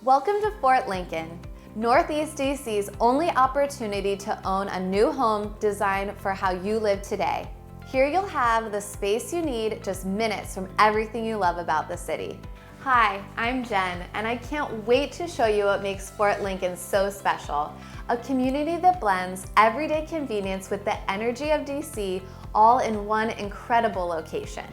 Welcome to Fort Lincoln, Northeast DC's only opportunity to own a new home designed for how you live today. Here you'll have the space you need just minutes from everything you love about the city. Hi, I'm Jen, and I can't wait to show you what makes Fort Lincoln so special. A community that blends everyday convenience with the energy of DC, all in one incredible location.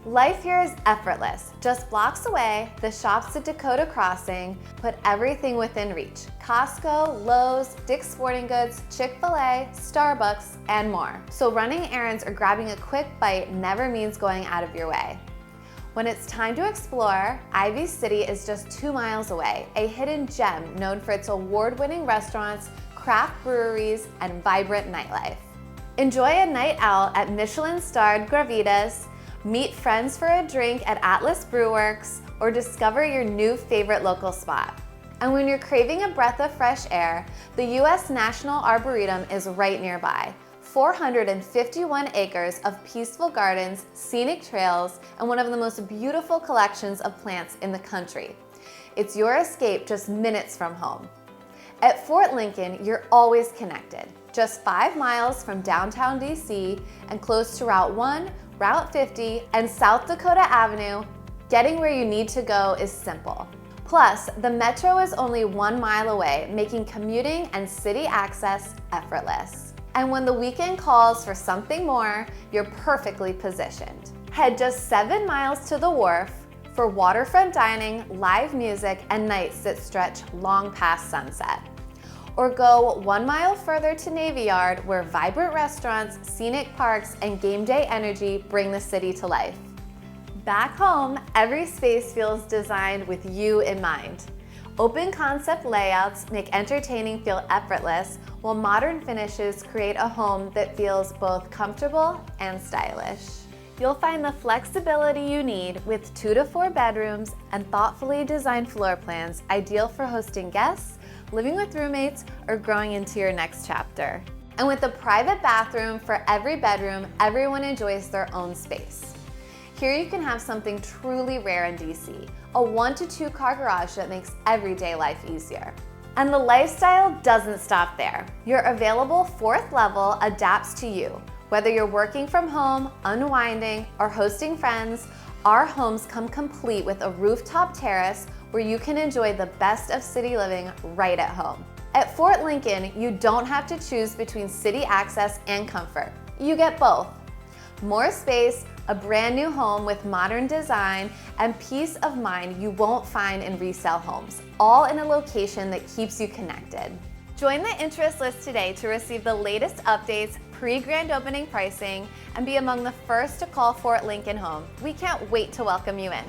Life here is effortless. Just blocks away, the shops at Dakota Crossing put everything within reach. Costco, Lowe's, Dick's Sporting Goods, Chick-fil-A, Starbucks, and more. So running errands or grabbing a quick bite never means going out of your way. When it's time to explore, Ivy City is just 2 miles away, a hidden gem known for its award-winning restaurants, craft breweries, and vibrant nightlife. Enjoy a night out at Michelin-starred Gravitas, meet friends for a drink at Atlas Brewworks, or discover your new favorite local spot. And when you're craving a breath of fresh air, the U.S. National Arboretum is right nearby. 451 acres of peaceful gardens, scenic trails, and one of the most beautiful collections of plants in the country. It's your escape just minutes from home. At Fort Lincoln, you're always connected. Just 5 miles from downtown DC and close to Route 1, Route 50, and South Dakota Avenue, getting where you need to go is simple. Plus, the metro is only 1 mile away, making commuting and city access effortless. And when the weekend calls for something more, you're perfectly positioned. Head just 7 miles to the wharf for waterfront dining, live music, and nights that stretch long past sunset. Or go 1 mile further to Navy Yard, where vibrant restaurants, scenic parks, and game day energy bring the city to life. Back home, every space feels designed with you in mind. Open concept layouts make entertaining feel effortless, while modern finishes create a home that feels both comfortable and stylish. You'll find the flexibility you need with 2 to 4 bedrooms and thoughtfully designed floor plans, ideal for hosting guests, living with roommates, or growing into your next chapter. And with a private bathroom for every bedroom, everyone enjoys their own space. Here you can have something truly rare in DC, a 1 to 2 car garage that makes everyday life easier. And the lifestyle doesn't stop there. Your available 4th level adapts to you. Whether you're working from home, unwinding, or hosting friends, our homes come complete with a rooftop terrace where you can enjoy the best of city living right at home. At Fort Lincoln, you don't have to choose between city access and comfort. You get both. More space, a brand new home with modern design, and peace of mind you won't find in resale homes, all in a location that keeps you connected. Join the interest list today to receive the latest updates, pre-grand opening pricing, and be among the first to call Fort Lincoln home. We can't wait to welcome you in.